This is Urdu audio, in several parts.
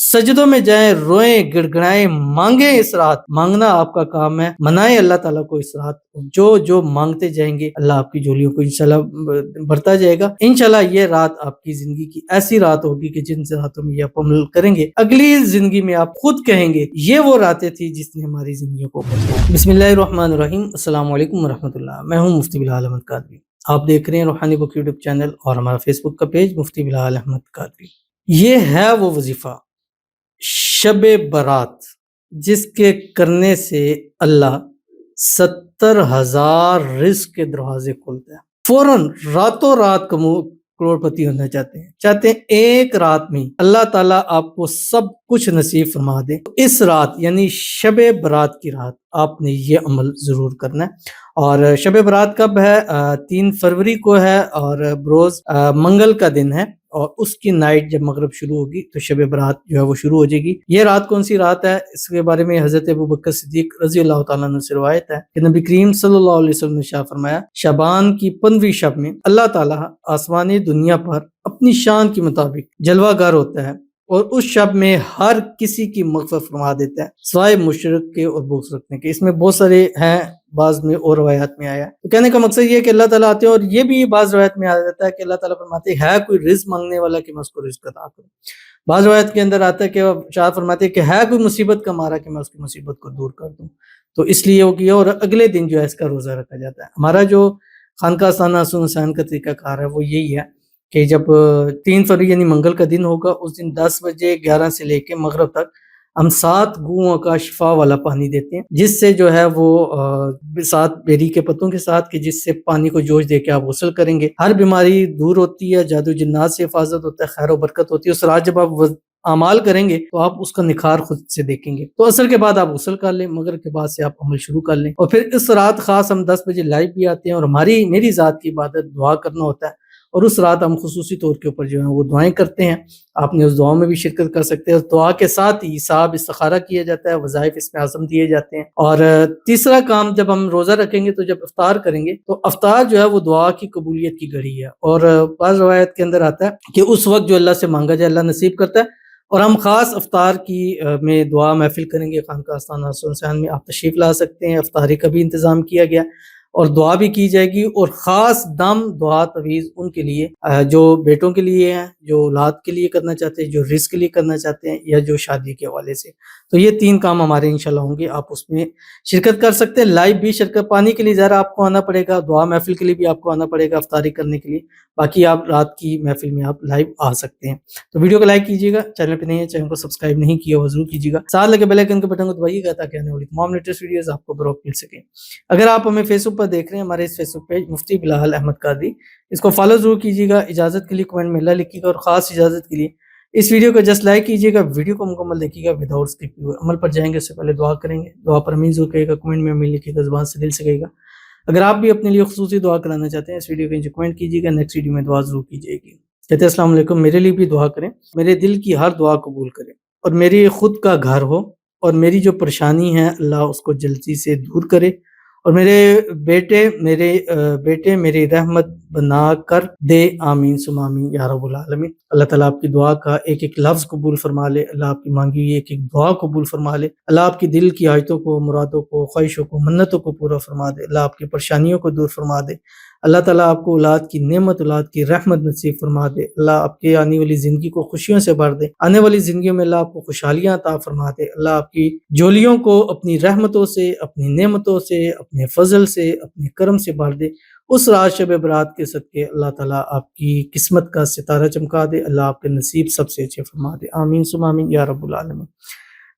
سجدوں میں جائیں، روئیں، گڑگڑائیں، مانگیں اس رات۔ مانگنا آپ کا کام ہے، منائیں اللہ تعالیٰ کو اس رات۔ جو مانگتے جائیں گے اللہ آپ کی جھولیوں کو انشاءاللہ بھرتا جائے گا۔ انشاءاللہ یہ رات آپ کی زندگی کی ایسی رات ہوگی کہ جن راتوں میں یہ آپ عمل کریں گے، اگلی زندگی میں آپ خود کہیں گے یہ وہ راتیں تھی جس نے ہماری زندگیوں کو بدلا۔ بسم اللہ الرحمن الرحیم۔ السلام علیکم ورحمۃ اللہ۔ میں ہوں مفتی بلال احمد قادری۔ آپ دیکھ رہے ہیں روحانی بک یوٹیوب چینل اور ہمارا فیس بک کا پیج مفتی بلال احمد قادری۔ یہ ہے وہ وظیفہ شب برات جس کے کرنے سے اللہ 70,000 رزق کے دروازے کھولتا ہے۔ فوراً راتوں رات کروڑ پتی ہونا چاہتے ہیں ایک رات میں اللہ تعالیٰ آپ کو سب کچھ نصیب فرما دے۔ اس رات یعنی شب برات کی رات آپ نے یہ عمل ضرور کرنا ہے۔ اور شب برات کب ہے؟ 3 فروری کو ہے اور بروز منگل کا دن ہے، اور اس کی نائٹ جب مغرب شروع ہوگی تو شب برات جو ہے وہ شروع ہو جائے گی۔ یہ رات کون سی رات ہے؟ اس کے بارے میں حضرت ابوبکر صدیق رضی اللہ تعالیٰ عنہ سے روایت ہے کہ نبی کریم صلی اللہ علیہ وسلم نے ارشاد فرمایا، شعبان کی 15ویں شب میں اللہ تعالیٰ آسمانی دنیا پر اپنی شان کے مطابق جلوہ گر ہوتا ہے، اور اس شب میں ہر کسی کی مغفرت فرما دیتا ہے سوائے مشرک کے اور بغض رکھنے کے۔ اس میں بہت سارے ہیں، بعض میں اور روایات میں آیا ہے۔ تو کہنے کا مقصد یہ ہے کہ اللہ تعالیٰ آتے ہیں، اور یہ بھی بعض روایت میں آ جاتا ہے کہ اللہ تعالیٰ فرماتے ہیں ہے کوئی رزق مانگنے والا کہ میں اس کو رزق عطا کروں۔ بعض روایت کے اندر آتا ہے کہ شاہ فرماتے ہیں کہ ہے کوئی مصیبت کا مارا کہ میں اس کی مصیبت کو دور کر دوں۔ تو اس لیے وہ کیا، اور اگلے دن جو ہے اس کا روزہ رکھا جاتا ہے۔ ہمارا جو خانقاہ استانہ حسن حسین کا طریقہ کار ہے وہ یہی ہے کہ جب 3 فروری یعنی منگل کا دن ہوگا، اس دن 10 بجے 11 سے لے کے مغرب تک ہم 7 گوؤں کا شفا والا پانی دیتے ہیں، جس سے جو ہے وہ 7 بیری کے پتوں کے ساتھ کہ جس سے پانی کو جوش دے کے آپ غسل کریں گے، ہر بیماری دور ہوتی ہے، جادو جنات سے حفاظت ہوتا ہے، خیر و برکت ہوتی ہے۔ اس رات جب آپ اعمال کریں گے تو آپ اس کا نکھار خود سے دیکھیں گے۔ تو عصر کے بعد آپ غسل کر لیں، مغرب کے بعد سے آپ عمل شروع کر لیں، اور پھر اس رات خاص ہم 10 بجے لائیو بھی آتے ہیں، اور میری ذات کی عبادت دعا کرنا ہوتا ہے، اور اس رات ہم خصوصی طور کے اوپر جو ہے وہ دعائیں کرتے ہیں۔ آپ نے اس دعا میں بھی شرکت کر سکتے ہیں۔ اس دعا کے ساتھ ہی حساب استخارہ کیا جاتا ہے، وظائف اس میں اعظم دیے جاتے ہیں۔ اور تیسرا کام، جب ہم روزہ رکھیں گے تو جب افطار کریں گے تو افطار جو ہے وہ دعا کی قبولیت کی گھڑی ہے، اور بعض روایت کے اندر آتا ہے کہ اس وقت جو اللہ سے مانگا جائے اللہ نصیب کرتا ہے۔ اور ہم خاص افطار کی میں دعا محفل کریں گے خانقاہ استانہ حسن حسین میں، آپ تشریف لا سکتے ہیں۔ افطاری کا بھی انتظام کیا گیا اور دعا بھی کی جائے گی، اور خاص دم دعا تویز ان کے لیے جو بیٹوں کے لیے ہیں، جو اولاد کے لیے کرنا چاہتے ہیں، جو رزق کے لیے کرنا چاہتے ہیں، یا جو شادی کے حوالے سے۔ تو یہ 3 کام ہمارے انشاءاللہ ہوں گے، آپ اس میں شرکت کر سکتے ہیں۔ لائیو بھی شرکت، پانی کے لیے ذرا آپ کو آنا پڑے گا، دعا محفل کے لیے بھی آپ کو آنا پڑے گا افطاری کرنے کے لیے، باقی آپ رات کی محفل میں آپ لائیو آ سکتے ہیں۔ تو ویڈیو کو لائک کیجیے گا، چینل پہ نہیں ہے چینل کو سبسکرائب نہیں کیا ہوا ضرور کیجیے گا، ساتھ لگے بیل آئیکن کے بٹن کو دبائیے گا تاکہ آنے والی تمام لیٹسٹ ویڈیوز آپ کو بروقت مل سکیں۔ اگر آپ ہمیں فیس بک پر دیکھ رہے ہیں، ہمارے اس فیس بک پیج مفتی بلال احمد قادری، اس کو فالو ضرور کیجیے گا۔ اجازت کے لیے کمنٹ میں اللہ لکھیے گا، اور خاص اجازت کے لیے اس ویڈیو کو جسٹ لائک کیجیے گا، ویڈیو کو مکمل دیکھیے گا وداؤٹ اسکپ۔ عمل پر جائیں گے اس سے پہلے دعا کریں گے، دعا پر امین ضرور کہے گا، کمنٹ میں امین لکھیے گا، زبان سے دل سے کہے گا۔ اگر آپ بھی اپنے لیے خصوصی دعا کرانا چاہتے ہیں اس ویڈیو کے نیچے کمنٹ کیجیے گا، نیکسٹ ویڈیو میں دعا ضرور کیجیے گی۔ کہتے ہیں السلام علیکم، میرے لیے بھی دعا کریں، میرے دل کی ہر دعا قبول کریں، اور میری خود کا گھر ہو، اور میری جو پریشانی ہے اللہ اس کو جلدی سے دور کرے، اور میرے بیٹے میری رحمت بنا کر دے، آمین ثم آمین یا رب العالمین۔ اللہ تعالیٰ آپ کی دعا کا ایک ایک لفظ قبول فرما لے، اللہ آپ کی مانگی ہوئی ایک ایک دعا قبول فرما لے، اللہ آپ کی دل کی حاجتوں کو، مرادوں کو، خواہشوں کو، منتوں کو پورا فرما دے، اللہ آپ کی پریشانیوں کو دور فرما دے، اللہ تعالیٰ آپ کو اولاد کی نعمت، اولاد کی رحمت نصیب فرما دے، اللہ آپ کے آنے والی زندگی کو خوشیوں سے بھر دے، آنے والی زندگیوں میں اللہ آپ کو خوشحالیاں عطا فرما دے، اللہ آپ کی جولیوں کو اپنی رحمتوں سے، اپنی نعمتوں سے، اپنے فضل سے، اپنے کرم سے بھر دے۔ اس رات شب برات کے صدقے اللہ تعالیٰ آپ کی قسمت کا ستارہ چمکا دے، اللہ آپ کے نصیب سب سے اچھے فرما دے، آمین ثم آمین یا رب العالمین۔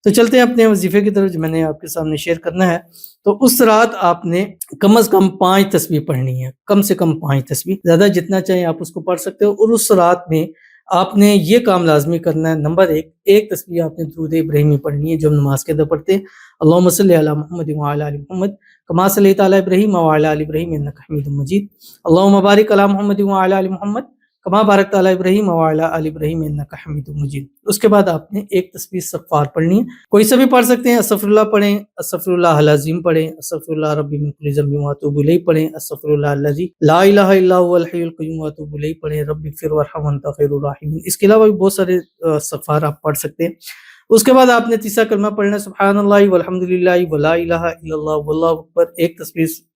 تو چلتے ہیں اپنے وظیفے کی طرف جو میں نے آپ کے سامنے شیئر کرنا ہے۔ تو اس رات آپ نے کم از کم 5 تسبیح پڑھنی ہے، کم سے کم 5 تسبیح، زیادہ جتنا چاہیں آپ اس کو پڑھ سکتے ہو۔ اور اس رات میں آپ نے یہ کام لازمی کرنا ہے، نمبر 1 تسبیح آپ نے درود ابراہیمی پڑھنی ہے جو ہم نماز کے اندر پڑھتے ہیں، اللہم صلی علی محمد وعلی آل محمد کما صلیت علی ابراہیم وعلی آل ابراہیم انک حمید مجید، اللہم بارک علی محمد وعلی آل محمد کما بارکت علی ابراہیم وعلی آل ابراہیم انک حمید مجید۔ اس کے بعد آپ نے ایک تسبیح استغفار پڑھنی ہے، کوئی سا بھی پڑھ سکتے ہیں، استغفر اللہ پڑھیں، استغفر اللہ العظیم پڑھیں، استغفر اللہ ربی من کل ذنب واتوب الیہ پڑھیں، استغفر اللہ الذی لا الہ الا هو الحی القیوم واتوب الیہ پڑھیں، رب اغفر وارحم وانت خیر الراحمین۔ اس کے علاوہ بھی بہت سارے استغفار آپ پڑھ سکتے ہیں۔ اس کے بعد آپ نے تیسرا کلمہ پڑھنا ہے سبحان اللہ والحمد للہ ولا الہ الا اللہ واللہ اکبر، ایک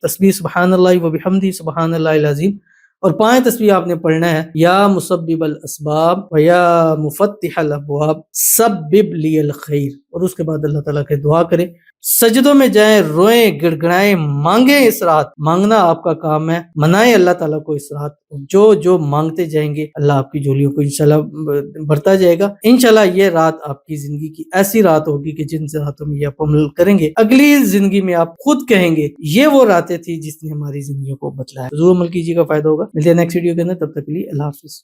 تسبیح سبحان اللہ وبحمدہ سبحان اللہ العظیم، اور 5 تسبیح آپ نے پڑھنا ہے، یا مسبب الاسباب و یا مفتح الابواب سبب لی الخیر، اور اس کے بعد اللہ تعالیٰ کے دعا کریں، سجدوں میں جائیں، روئیں، گڑگڑائیں، مانگیں۔ اس رات مانگنا آپ کا کام ہے، منائیں اللہ تعالیٰ کو اس رات، جو مانگتے جائیں گے اللہ آپ کی جھولیوں کو انشاءاللہ بھرتا جائے گا۔ انشاءاللہ یہ رات آپ کی زندگی کی ایسی رات ہوگی کہ جن راتوں میں یہ آپ عمل کریں گے، اگلی زندگی میں آپ خود کہیں گے یہ وہ راتیں تھی جس نے ہماری زندگیوں کو بدلایا۔ ضرور عمل کیجیے گا، فائدہ ہوگا۔ ملتے ہیں نیکسٹ ویڈیو کے اندر، تب تک کے لیے اللہ حافظ۔